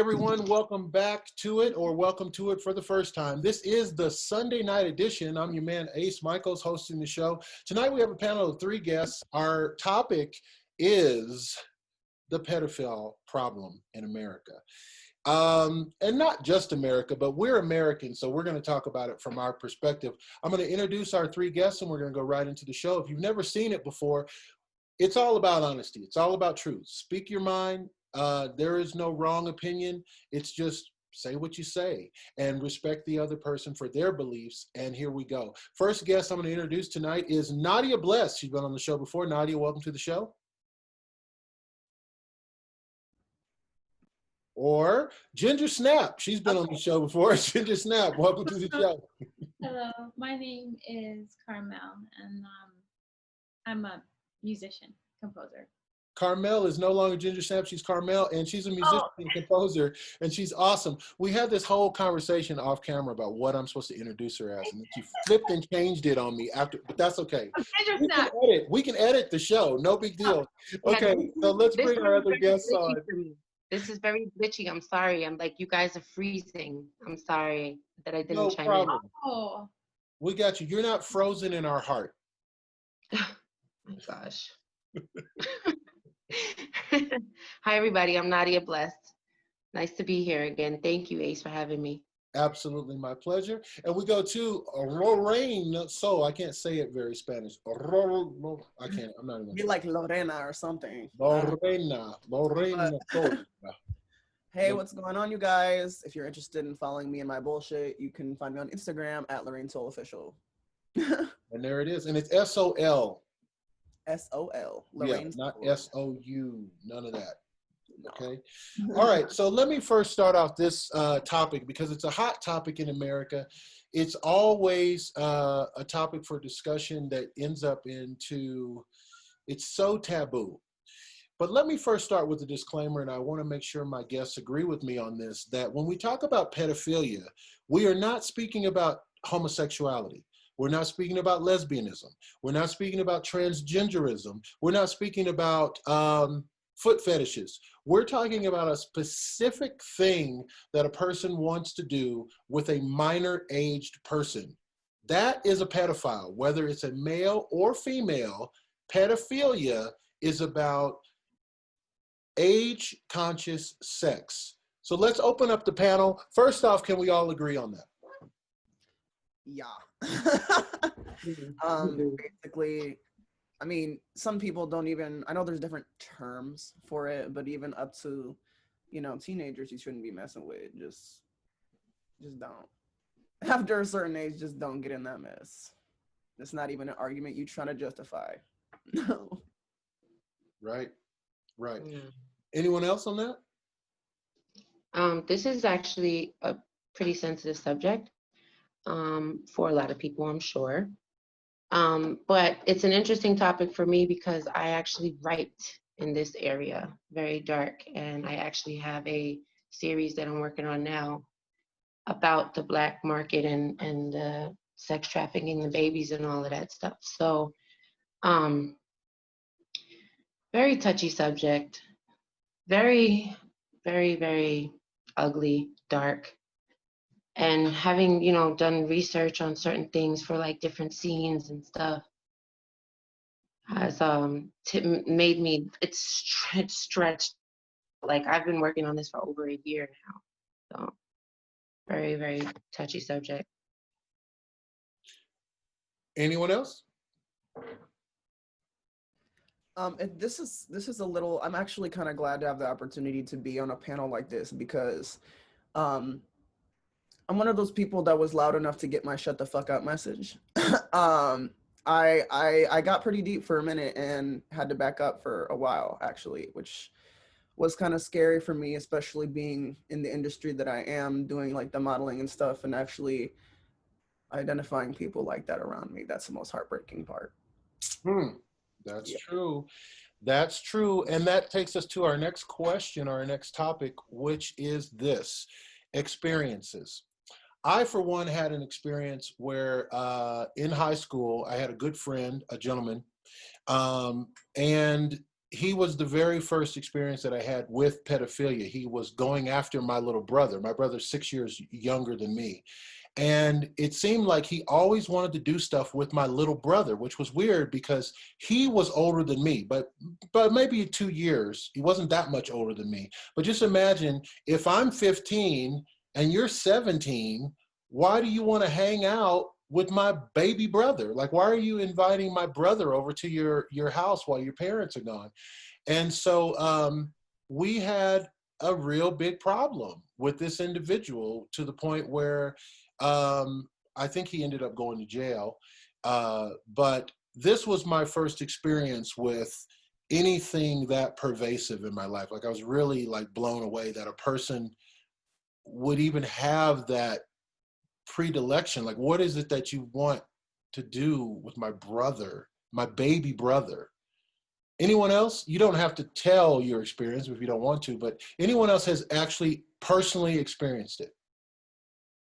everyone, welcome back to it, or welcome to it for the first time. This is the Sunday night edition. I'm your man Ace Michaels hosting the show. Tonight we have a panel of 3 guests. Our topic is the pedophile problem in America. And not just America, but we're Americans, so we're going to talk about it from our perspective. I'm going to introduce our 3 guests and we're going to go right into the show. If you've never seen it before, it's all about honesty. It's all about truth. Speak your mind. There is no wrong opinion. It's just say what you say and respect the other person for their beliefs. And here we go. First guest I'm going to introduce tonight is Nadia Bless. She's been on the show before. Nadia, welcome to the show. Or Ginger Snap. She's been on the show before. Ginger Snap, welcome to the show. Hello, my name is Carmel, and I'm a musician, composer. Carmel is no longer Ginger Snap. She's Carmel, and she's a musician and composer, and she's awesome. We had this whole conversation off camera about what I'm supposed to introduce her as, and she flipped and changed it on me after, but that's okay. We can edit the show. No big deal. Okay, so let's bring our other guests on. This is very glitchy. I'm sorry. I'm like, you guys are freezing. I'm sorry that I didn't chime problem. in. Oh. We got you. You're not frozen in our heart. Oh my gosh. Hi, everybody. I'm Nadia Blessed. Nice to be here again. Thank you, Ace, for having me. Absolutely, my pleasure. And we go to Lorraine. So I can't say it very Spanish. I can't. I'm not even. Be like Lorena or something. Lorena. Hey, what's going on, you guys? If you're interested in following me and my bullshit, you can find me on Instagram at Lorraine Soul Official. And there it is. And it's SOL. SOL. Yeah, not SOU. None of that. Okay. All right. So let me first start off this topic because it's a hot topic in America. It's always a topic for discussion that ends up into, it's so taboo. But let me first start with a disclaimer, and I want to make sure my guests agree with me on this, that when we talk about pedophilia, we are not speaking about homosexuality. We're not speaking about lesbianism. We're not speaking about transgenderism. We're not speaking about foot fetishes. We're talking about a specific thing that a person wants to do with a minor aged person. That is a pedophile, whether it's a male or female. Pedophilia is about age-conscious sex. So let's open up the panel. First off, can we all agree on that? Yeah. Basically, I mean, some people don't even, I know there's different terms for it, but even up to, you know, teenagers you shouldn't be messing with. Just don't. After a certain age, just don't get in that mess. It's not even an argument you trying to justify. No. Right. Yeah. Anyone else on that? This is actually a pretty sensitive subject for a lot of people, I'm sure. But it's an interesting topic for me because I actually write in this area, very dark, and I actually have a series that I'm working on now about the Black market and sex trafficking, the babies and all of that stuff. So very touchy subject, very, very, very ugly, dark. And having, you know, done research on certain things for like different scenes and stuff has made me, it's stretched. Like I've been working on this for over a year now. So very, very touchy subject. Anyone else? This is a little, I'm actually kind of glad to have the opportunity to be on a panel like this because I'm one of those people that was loud enough to get my shut the fuck up message. I got pretty deep for a minute and had to back up for a while actually, which was kind of scary for me, especially being in the industry that I am, doing like the modeling and stuff, and actually identifying people like that around me. That's the most heartbreaking part. That's true. That's true. And that takes us to our next question, our next topic, which is this: experiences. I, for one, had an experience where in high school, I had a good friend, a gentleman, and he was the very first experience that I had with pedophilia. He was going after my little brother. My brother's 6 years younger than me. And it seemed like he always wanted to do stuff with my little brother, which was weird because he was older than me, but maybe 2 years. He wasn't that much older than me. But just imagine if I'm 15 and you're 17, why do you want to hang out with my baby brother? Like, why are you inviting my brother over to your house while your parents are gone? And so we had a real big problem with this individual to the point where I think he ended up going to jail. But this was my first experience with anything that pervasive in my life. Like, I was really like blown away that a person would even have that predilection. Like, what is it that you want to do with my brother, my baby brother? Anyone else? You don't have to tell your experience if you don't want to, but anyone else has actually personally experienced it?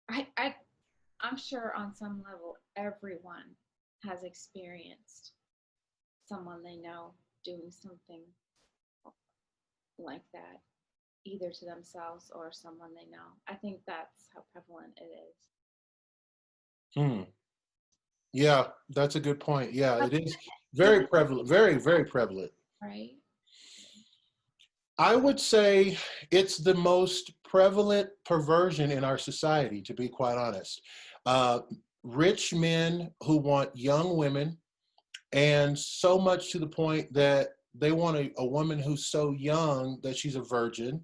I'm sure on some level everyone has experienced someone they know doing something like that, either to themselves or someone they know. I think that's how prevalent it is. Hmm. Yeah, that's a good point. Yeah, it is very prevalent, very, very prevalent. Right? I would say it's the most prevalent perversion in our society, to be quite honest. Uh, Rich men who want young women, and so much to the point that they want a woman who's so young that she's a virgin,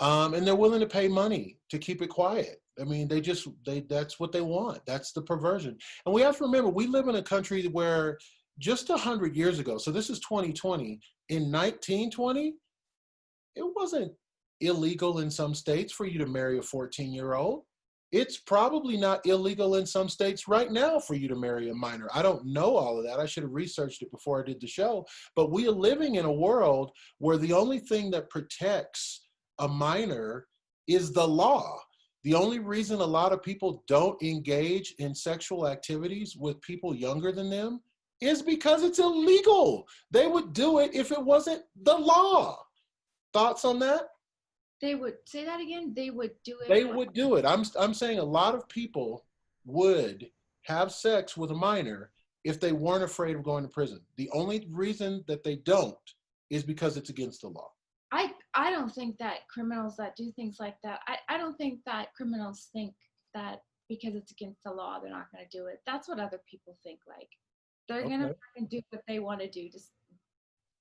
and they're willing to pay money to keep it quiet. I mean, that's what they want. That's the perversion. And we have to remember, we live in a country where just 100 years ago, so this is 2020, in 1920, it wasn't illegal in some states for you to marry a 14-year-old. It's probably not illegal in some states right now for you to marry a minor. I don't know all of that. I should have researched it before I did the show. But we are living in a world where the only thing that protects a minor is the law. The only reason a lot of people don't engage in sexual activities with people younger than them is because it's illegal. They would do it if it wasn't the law. Thoughts on that? They would say that again. They would do it. They would do it. I'm saying a lot of people would have sex with a minor if they weren't afraid of going to prison. The only reason that they don't is because it's against the law. I don't think that criminals that do things like that, I don't think that criminals think that because it's against the law, they're not going to do it. That's what other people think. Like, they're going to do what they want to do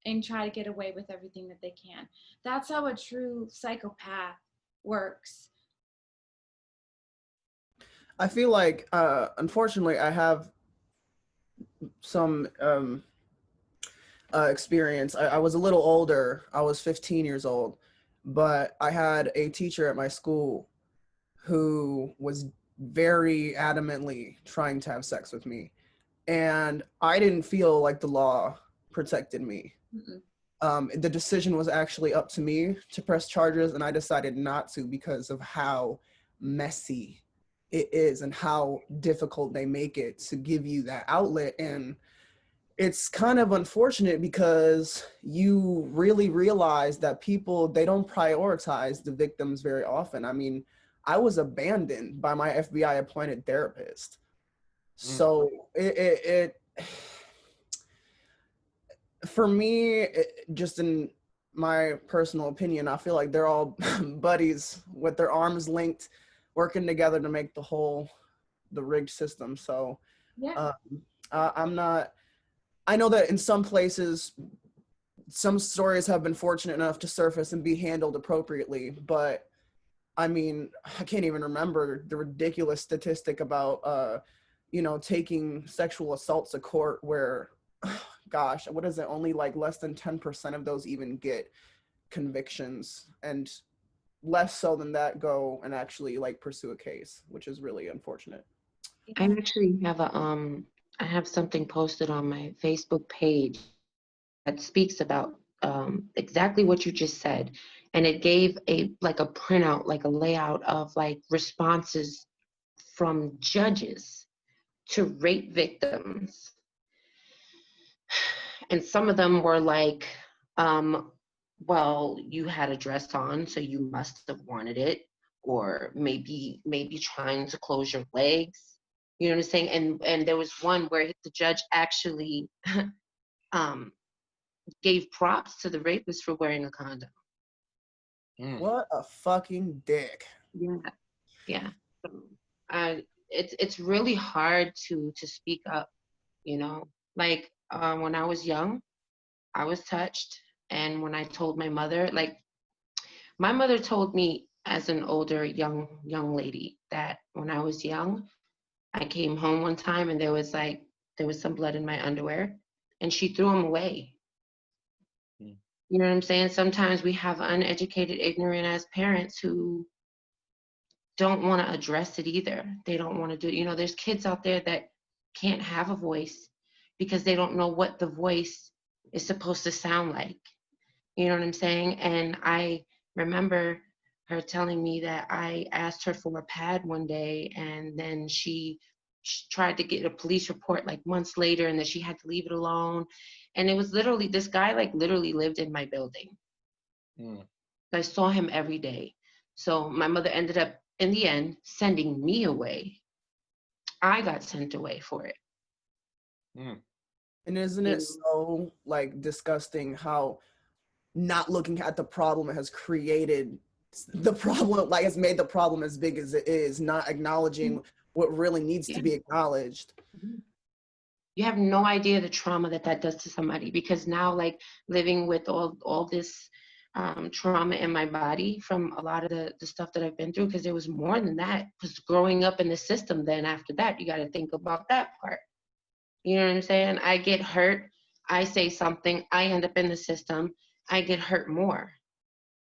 and try to get away with everything that they can. That's how a true psychopath works. I feel like, unfortunately, I have some experience. I was a little older. I was 15 years old, but I had a teacher at my school who was very adamantly trying to have sex with me. And I didn't feel like the law protected me. The decision was actually up to me to press charges, and I decided not to because of how messy it is and how difficult they make it to give you that outlet. And it's kind of unfortunate because you really realize that people, they don't prioritize the victims very often. I mean, I was abandoned by my FBI appointed therapist. So it for me, just in my personal opinion, I feel like they're all buddies with their arms linked, working together to make the rigged system. So Yeah. I know that in some places, some stories have been fortunate enough to surface and be handled appropriately, but I mean, I can't even remember the ridiculous statistic about, taking sexual assaults to court where, gosh, what is it? Only like less than 10% of those even get convictions, and less so than that go and actually like pursue a case, which is really unfortunate. I actually have I have something posted on my Facebook page that speaks about exactly what you just said, and it gave a printout, like a layout of like responses from judges to rape victims, and some of them were like, well, you had a dress on, so you must have wanted it, or maybe trying to close your legs. You know what I'm saying? And there was one where the judge actually um, gave props to the rapist for wearing a condom. What a fucking dick. Yeah, yeah. So, it's really hard to speak up. You know, like when I was young, I was touched, and when I told my mother, like my mother told me as an older young lady that when I was young, I came home one time and there was some blood in my underwear, and she threw them away. Mm. You know what I'm saying? Sometimes we have uneducated, ignorant as parents who don't want to address it either. They don't want to do, there's kids out there that can't have a voice because they don't know what the voice is supposed to sound like. You know what I'm saying? And I remember her telling me that I asked her for a pad one day, and then she tried to get a police report like months later, and then she had to leave it alone. And it was literally, this guy like literally lived in my building. Mm. I saw him every day. So my mother ended up in the end sending me away. I got sent away for it. Mm. And isn't it so like disgusting how not looking at the problem has created the problem, like it's made the problem as big as it is, not acknowledging what really needs to be acknowledged. You have no idea the trauma that does to somebody, because now, like, living with all this trauma in my body from a lot of the stuff that I've been through, because there was more than that, because growing up in the system, then after that you got to think about that part. You know what I'm saying? I get hurt, I say something, I end up in the system, I get hurt more.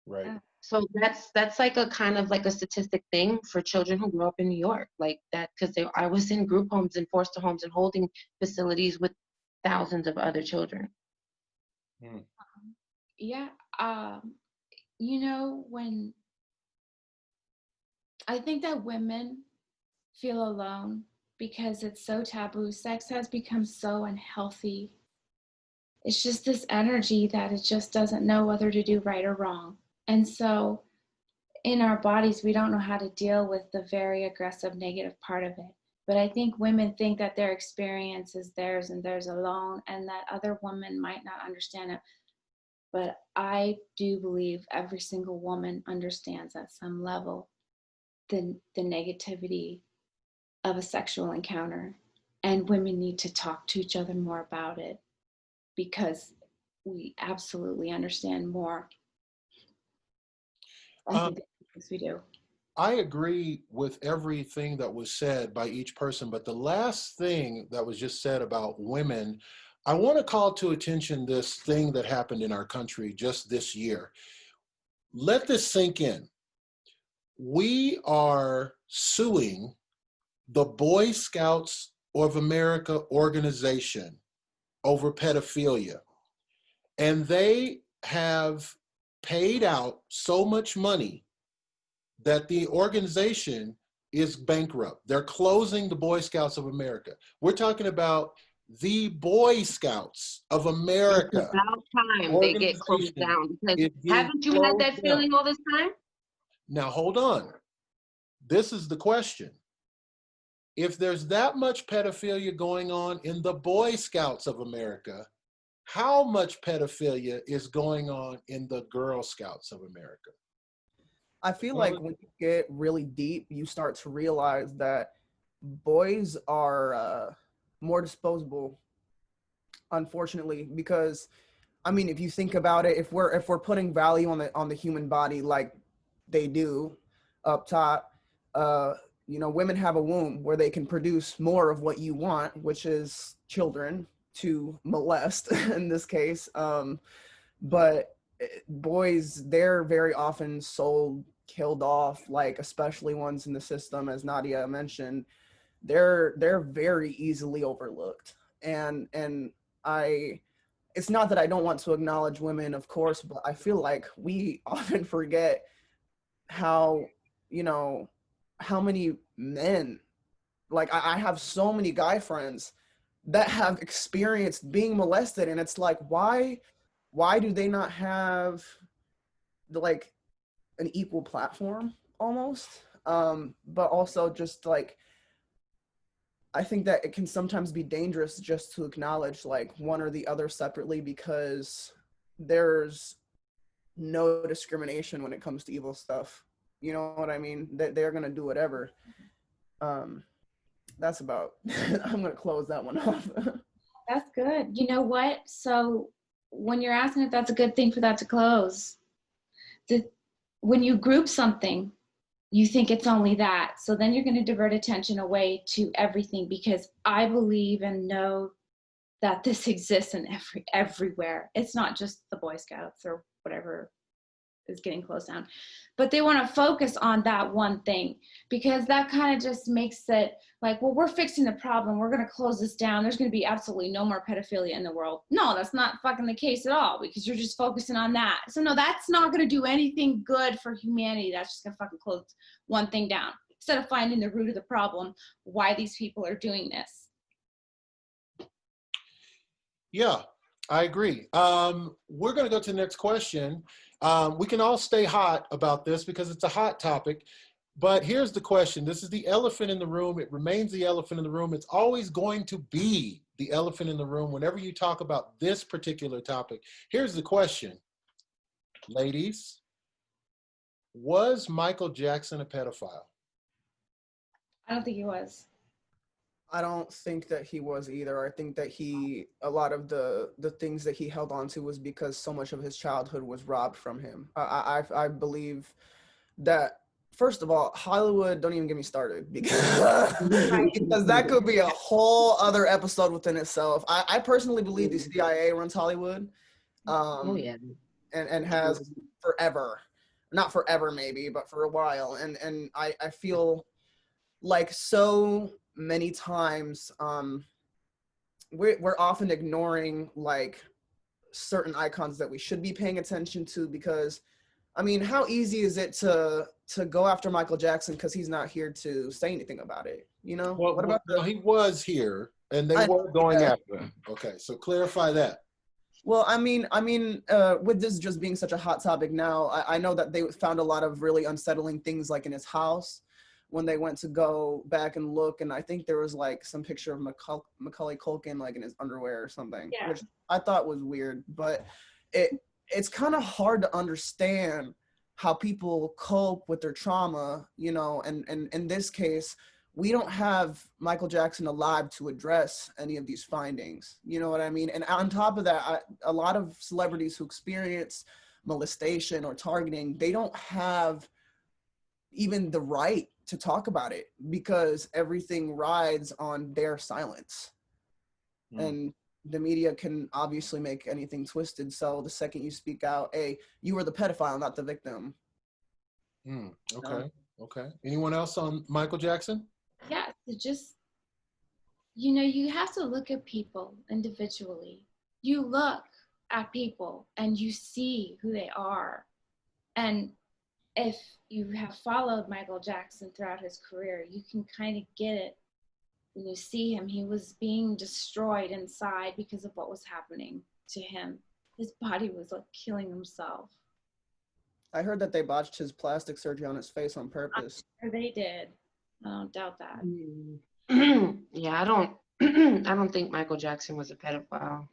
Right. So that's like a kind of like a statistic thing for children who grew up in New York, like that, because I was in group homes and foster homes and holding facilities with thousands of other children. Mm. Yeah. When I think that women feel alone because it's so taboo, sex has become so unhealthy. It's just this energy that it just doesn't know whether to do right or wrong. And so in our bodies, we don't know how to deal with the very aggressive negative part of it. But I think women think that their experience is theirs and theirs alone, and that other women might not understand it. But I do believe every single woman understands at some level the negativity of a sexual encounter. And women need to talk to each other more about it because we absolutely understand more. I think we do. I agree with everything that was said by each person, but the last thing that was just said about women, I want to call to attention this thing that happened in our country just this year. Let this sink in. We are suing the Boy Scouts of America organization over pedophilia, and they have paid out so much money that the organization is bankrupt. They're closing the Boy Scouts of America. We're talking about the Boy Scouts of America. It's about time they get closed down, because haven't you had that feeling all this time? Now, hold on. This is the question. If there's that much pedophilia going on in the Boy Scouts of America, how much pedophilia is going on in the Girl Scouts of America? I feel like when you get really deep, you start to realize that boys are more disposable, unfortunately, because I mean, if you think about it, if we're putting value on the human body like they do up top, women have a womb where they can produce more of what you want, which is children to molest in this case. But boys, they're very often sold, killed off, like especially ones in the system, as Nadia mentioned. They're very easily overlooked, and it's not that I don't want to acknowledge women, of course, but I feel like we often forget how how many men, like I have so many guy friends that have experienced being molested, and it's like, why why do they not have like an equal platform almost? But also just like, I think that it can sometimes be dangerous just to acknowledge like one or the other separately, because there's no discrimination when it comes to evil stuff. You know what I mean? They're gonna do whatever. That's about. I'm gonna close that one off. That's good. You know what? So when you're asking if that's a good thing for that to close, when you group something, you think it's only that. So then you're going to divert attention away to everything, because I believe and know that this exists in everywhere. It's not just the Boy Scouts or whatever is getting closed down, but they want to focus on that one thing, because that kind of just makes it like, well, we're fixing the problem, we're going to close this down, there's going to be absolutely no more pedophilia in the world. No, that's not fucking the case at all, because you're just focusing on that. So no, that's not going to do anything good for humanity. That's just going to fucking close one thing down, instead of finding the root of the problem, why these people are doing this. Yeah, I agree. We're going to go to the next question. We can all stay hot about this because it's a hot topic. But here's the question. This is the elephant in the room. It remains the elephant in the room. It's always going to be the elephant in the room whenever you talk about this particular topic. Here's the question. Ladies, was Michael Jackson a pedophile? I don't think he was. I don't think that he was either. I think that a lot of the things that he held on to was because so much of his childhood was robbed from him. I believe that, first of all, Hollywood, don't even get me started, because that could be a whole other episode within itself. I personally believe the CIA runs Hollywood, and has forever. Not forever maybe, but for a while. And I feel like so many times we're often ignoring like certain icons that we should be paying attention to, because I mean, how easy is it to go after Michael Jackson because he's not here to say anything about it, you know? Well, what about he was here and they were going after him. Okay, so clarify that. Well, I mean, with this just being such a hot topic now, I know that they found a lot of really unsettling things like in his house when they went to go back and look, and I think there was like some picture of Macaulay Culkin like in his underwear or something, which I thought was weird. But it's kind of hard to understand how people cope with their trauma, you know. And in this case, we don't have Michael Jackson alive to address any of these findings. You know what I mean? And on top of that, a lot of celebrities who experience molestation or targeting, they don't have even the right to talk about it because everything rides on their silence. And the media can obviously make anything twisted. So the second you speak out, hey, you were the pedophile, not the victim. Okay. Anyone else on Michael Jackson? Yeah, so just, you know, you have to look at people individually. You look at people and you see who they are. And if you have followed Michael Jackson throughout his career, you can kind of get it when you see him. He was being destroyed inside because of what was happening to him. His body was like killing himself. I heard that they botched his plastic surgery on his face on purpose. I'm sure they did. I don't doubt that. Yeah, I don't think Michael Jackson was a pedophile.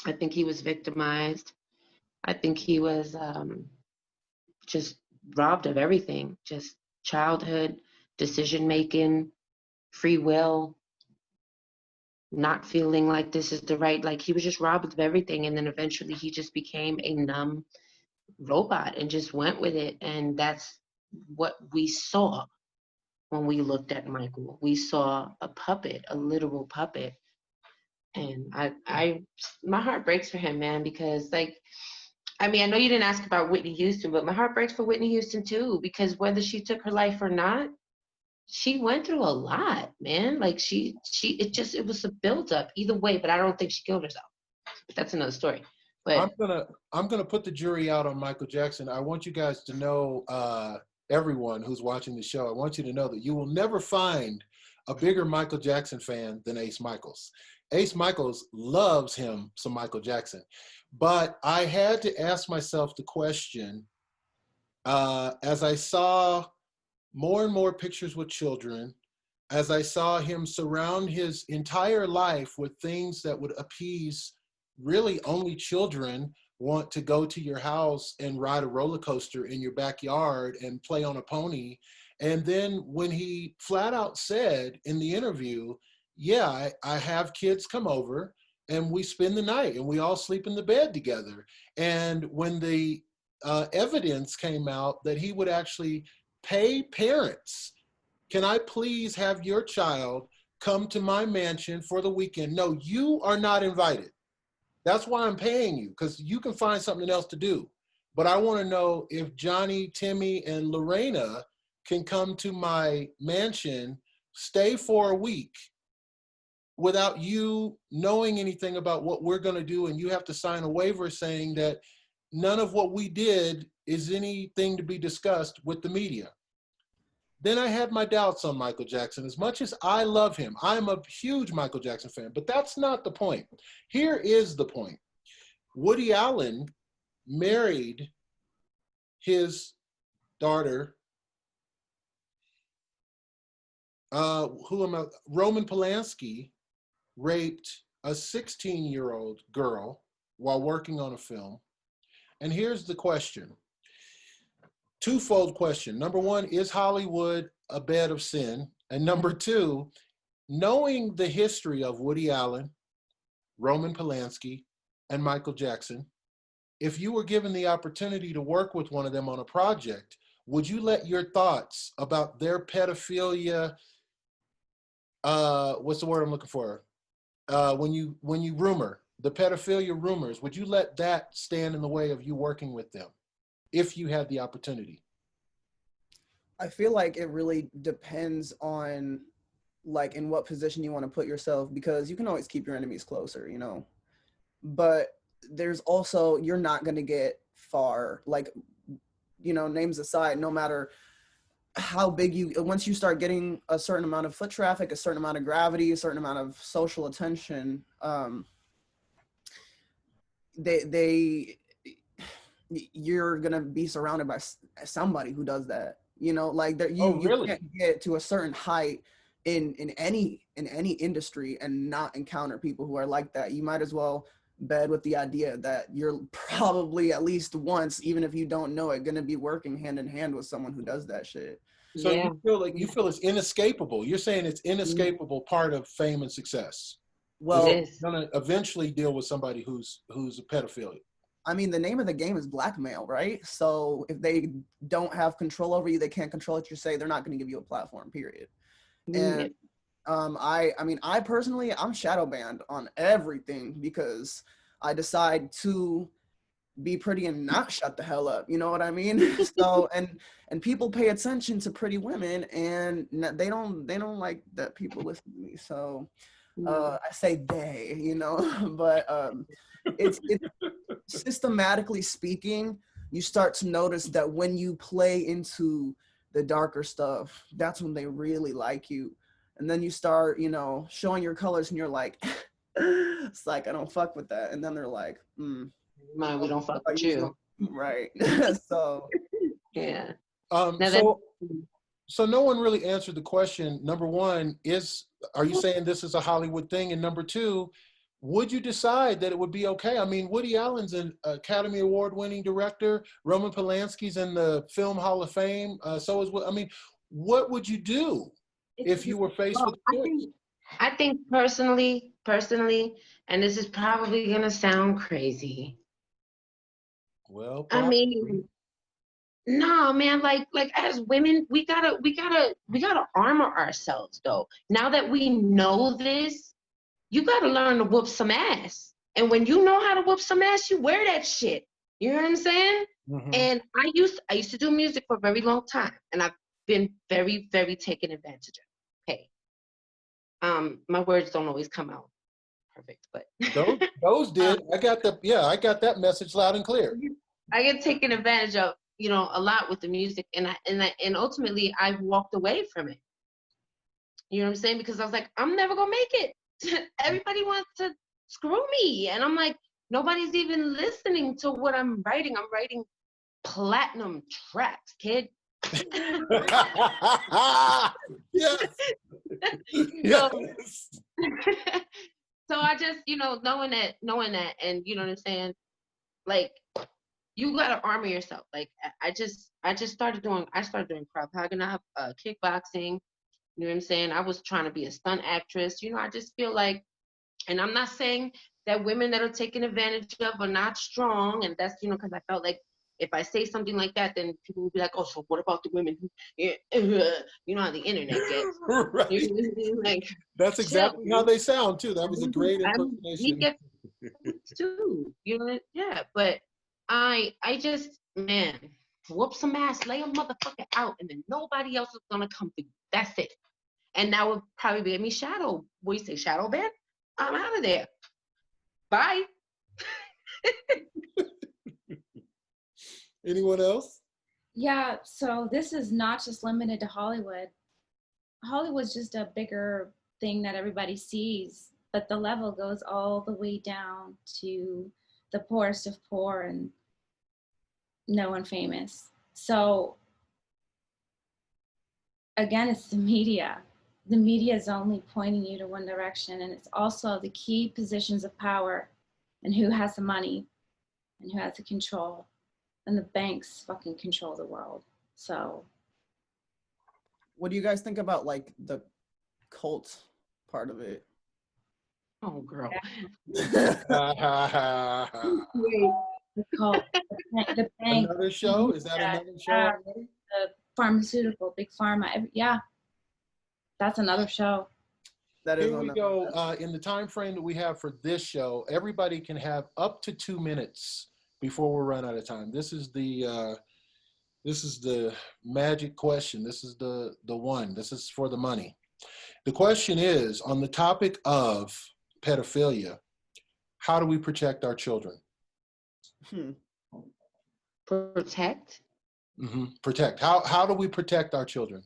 I think he was victimized. I think he was just robbed of everything, just childhood, decision making, free will, not feeling like this is the right, like he was just robbed of everything. And then eventually he just became a numb robot and just went with it. And that's what we saw when we looked at Michael. We saw a puppet, a literal puppet. And my heart breaks for him, man, because like, I mean, I know you didn't ask about Whitney Houston, but my heart breaks for Whitney Houston too, because whether she took her life or not, she went through a lot, man. Like it was a buildup either way, but I don't think she killed herself. That's another story. But I'm gonna put the jury out on Michael Jackson. I want you guys to know, everyone who's watching the show, I want you to know that you will never find a bigger Michael Jackson fan than Ace Michaels. Ace Michaels loves him some Michael Jackson. But I had to ask myself the question, as I saw more and more pictures with children, as I saw him surround his entire life with things that would appease really only children, want to go to your house and ride a roller coaster in your backyard and play on a pony. And then when he flat out said in the interview, yeah, I have kids come over and we spend the night and we all sleep in the bed together. And when the evidence came out that he would actually pay parents, can I please have your child come to my mansion for the weekend? No, you are not invited. That's why I'm paying you, because you can find something else to do. But I want to know if Johnny, Timmy, and Lorena can come to my mansion, stay for a week without you knowing anything about what we're going to do. And you have to sign a waiver saying that none of what we did is anything to be discussed with the media. Then I had my doubts on Michael Jackson. As much as I love him, I'm a huge Michael Jackson fan, but that's not the point. Here is the point. Woody Allen married his daughter, Roman Polanski raped a 16-year-old girl while working on a film. And here's the question. Twofold question. Number one, is Hollywood a bed of sin? And number two, knowing the history of Woody Allen, Roman Polanski, and Michael Jackson, if you were given the opportunity to work with one of them on a project, would you let your thoughts about their pedophilia, what's the word I'm looking for? When you rumor, the pedophilia rumors, would you let that stand in the way of you working with them if you had the opportunity? I feel like it really depends on like in what position you want to put yourself, because you can always keep your enemies closer, you know, but there's also, you're not going to get far, like, you know, names aside, no matter how big you, once you start getting a certain amount of foot traffic, a certain amount of gravity, a certain amount of social attention, you're gonna be surrounded by somebody who does that, you know, like that. You can't get to a certain height in any industry and not encounter people who are like that. You might as well bed with the idea that you're probably at least once, even if you don't know it, gonna be working hand in hand with someone who does that shit. So yeah. you feel it's inescapable. You're saying it's inescapable part of fame and success. Well, you're gonna eventually deal with somebody who's a pedophile. I mean, the name of the game is blackmail, right? So if they don't have control over you, they can't control what you say, they're not going to give you a platform, period. And I mean, I personally, I'm shadow banned on everything because I decide to be pretty and not shut the hell up. You know what I mean? So, and people pay attention to pretty women, and they don't like that people listen to me. So I say they, you know, but it's systematically speaking, you start to notice that when you play into the darker stuff, that's when they really like you. And then you start, you know, showing your colors, and you're like, it's like, I don't fuck with that. And then they're like, we don't fuck with you. Right. So yeah. So no one really answered the question. Number one, are you saying this is a Hollywood thing? And number two, would you decide that it would be okay? I mean, Woody Allen's an Academy Award winning director. Roman Polanski's in the Film Hall of Fame. So is, I mean, what would you do if you were faced with a choice? I think personally, and this is probably gonna sound crazy. Well, probably. I mean, no, man, like as women, we gotta armor ourselves though. Now that we know this, you gotta learn to whoop some ass. And when you know how to whoop some ass, you wear that shit. You know what I'm saying? Mm-hmm. And I used to do music for a very long time, and I've been very, very taken advantage of. Hey, my words don't always come out perfect, but those did. I got that message loud and clear. I get taken advantage of, you know, a lot with the music, and ultimately I've walked away from it. You know what I'm saying? Because I was like, I'm never gonna make it. Everybody wants to screw me. And I'm like, nobody's even listening to what I'm writing. I'm writing platinum tracks, kid. Yes. So, Yes. so I just, knowing that, and you know what I'm saying? Like, you gotta armor yourself. Like, I started doing Krav Maga, kickboxing. You know what I'm saying? I was trying to be a stunt actress. I just feel like, and I'm not saying that women that are taken advantage of are not strong, and that's, because I felt like if I say something like that, then people will be like, oh, so what about the women who, you know how the internet gets. Right. Like, That's exactly how they sound too. That was a great we impersonation. get too, yeah, but I just, man, whoop some ass, lay a motherfucker out, and then nobody else is gonna come for you. That's it. And that would probably be me shadow. What do you say, shadow ban? I'm out of there. Bye. Anyone else? Yeah, so this is not just limited to Hollywood. Hollywood's just a bigger thing that everybody sees, but the level goes all the way down to the poorest of poor and no one famous. So again, it's the media. The media is only pointing you to one direction, and it's also the key positions of power and who has the money and who has the control. And the banks fucking control the world. So What do you guys think about like the cult part of it? Oh, girl. the cult, the bank, Another show? Is that another show already? the pharmaceutical, big pharma. Yeah, that's another show. That is Here we on go. In the time frame that we have for this show, everybody can have up to 2 minutes before we run out of time. This is the magic question. This is the one. This is for the money. The question is on the topic of pedophilia. How do we protect our children? Protect. Protect. How do we protect our children?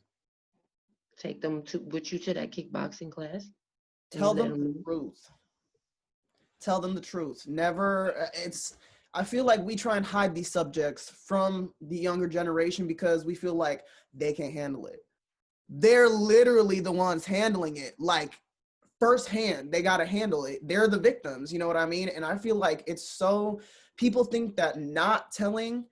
Take them with you to that kickboxing class. Tell them the truth. Tell them the truth. Never, I feel like we try and hide these subjects from the younger generation because we feel like they can't handle it. They're literally the ones handling it, like firsthand. They got to handle it. They're the victims, you know what I mean? And I feel like people think that not telling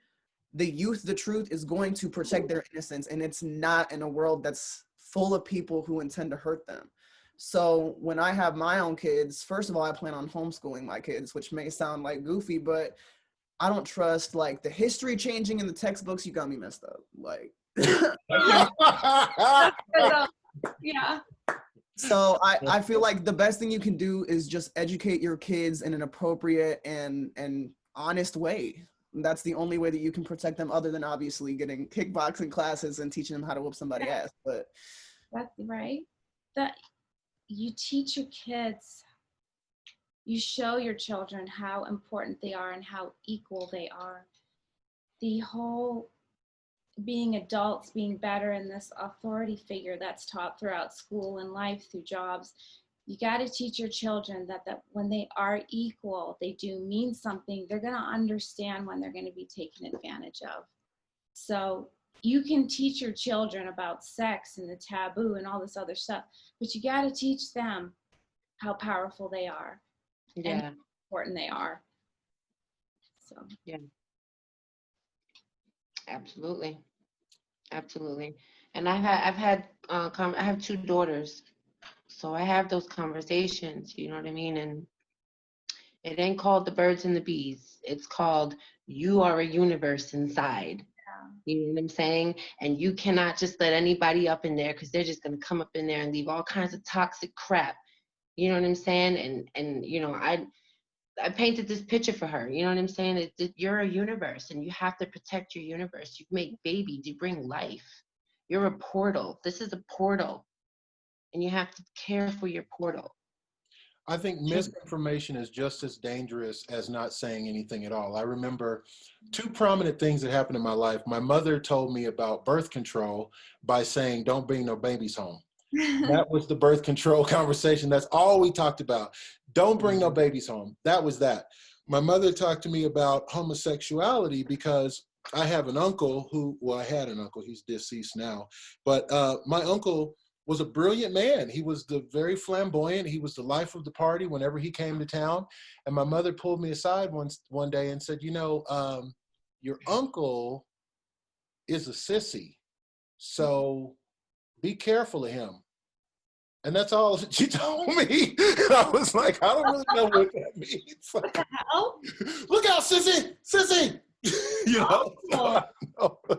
the youth the truth is going to protect their innocence, and it's not, in a world that's full of people who intend to hurt them. So when I have my own kids, first of all, I plan on homeschooling my kids, which may sound like goofy, but I don't trust like the history changing in the textbooks. You got me messed up. Like, Yeah. So I feel like the best thing you can do is just educate your kids in an appropriate and honest way. That's the only way that you can protect them, other than obviously getting kickboxing classes and teaching them how to whoop somebody's ass. But That's right. That you teach your kids, you show your children how important they are and how equal they are. The whole being adults, being better, in this authority figure that's taught throughout school and life through jobs. You got to teach your children that when they are equal, they do mean something. They're going to understand when they're going to be taken advantage of. So you can teach your children about sex and the taboo and all this other stuff, but you got to teach them how powerful they are and how important they are. So yeah, absolutely. And I have 2 daughters, so I have those conversations. You know what I mean? And it ain't called the birds and the bees. It's called you are a universe inside. You know what I'm saying? And you cannot just let anybody up in there, because they're just going to come up in there and leave all kinds of toxic crap. You know what I'm saying? And I painted this picture for her. You know what I'm saying? You're a universe, and you have to protect your universe. You make babies, you bring life. You're a portal. This is a portal, and you have to care for your portal. I think misinformation is just as dangerous as not saying anything at all. I remember 2 prominent things that happened in my life. My mother told me about birth control by saying, don't bring no babies home. That was the birth control conversation. That's all we talked about. Don't bring no babies home. That was that. My mother talked to me about homosexuality because I have an uncle who, well, I had an uncle, he's deceased now, but my uncle was a brilliant man. He was very flamboyant. He was the life of the party whenever he came to town. And my mother pulled me aside one day and said, you know, your uncle is a sissy, so be careful of him. And that's all she told me. And I was like, I don't really know what that means. Like, look out, sissy, sissy. You know? Oh.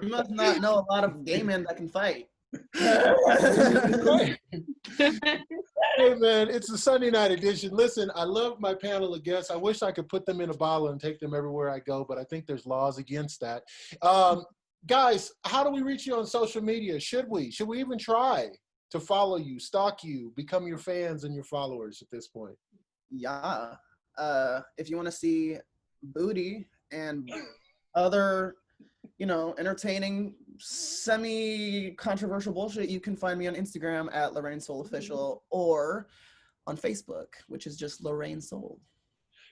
You must not know a lot of gay men that can fight. Hey man, it's the Sunday night edition. Listen, I love my panel of guests. I wish I could put them in a bottle and take them everywhere I go, but I think there's laws against that. Guys, how do we reach you on social media? Should we even try to follow you, stalk you, become your fans and your followers at this point? Yeah. If you want to see booty and other, you know, entertaining, semi-controversial bullshit, you can find me on Instagram at Lorraine Soul Official or on Facebook, which is just Lorraine Soul.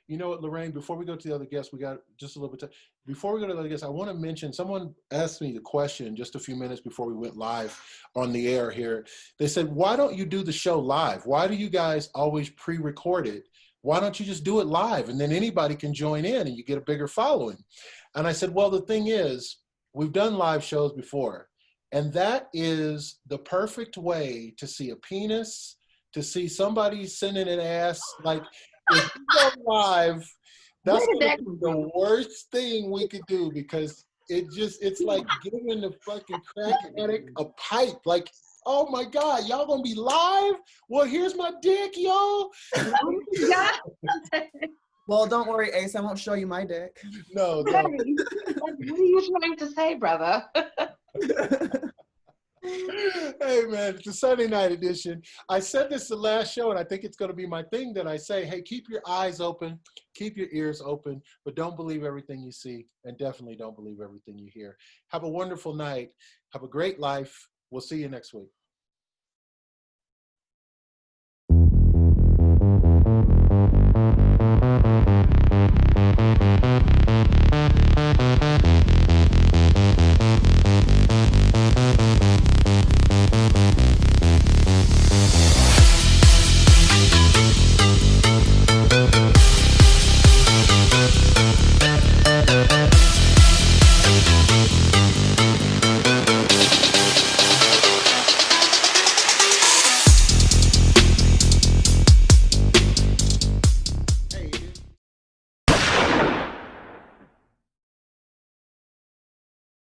You know what, Lorraine, before we go to the other guests, we got just a little bit. Before we go to the other guests, I want to mention, someone asked me the question just a few minutes before we went live on the air here. They said, why don't you do the show live? Why do you guys always pre-record it? Why don't you just do it live? And then anybody can join in and you get a bigger following. And I said, well, the thing is, we've done live shows before, and that is the perfect way to see a penis, to see somebody sending an ass. Like, if you go live, that's the worst thing we could do, because it's like giving the fucking crack addict a pipe. Like, oh my God, y'all gonna be live? Well, here's my dick, y'all. Well, don't worry, Ace, I won't show you my dick. No. What are you trying to say, brother? Hey man, it's a Sunday night edition. I said this the last show, and I think it's going to be my thing that I say, hey, keep your eyes open, keep your ears open, but don't believe everything you see, and definitely don't believe everything you hear. Have a wonderful night. Have a great life. We'll see you next week.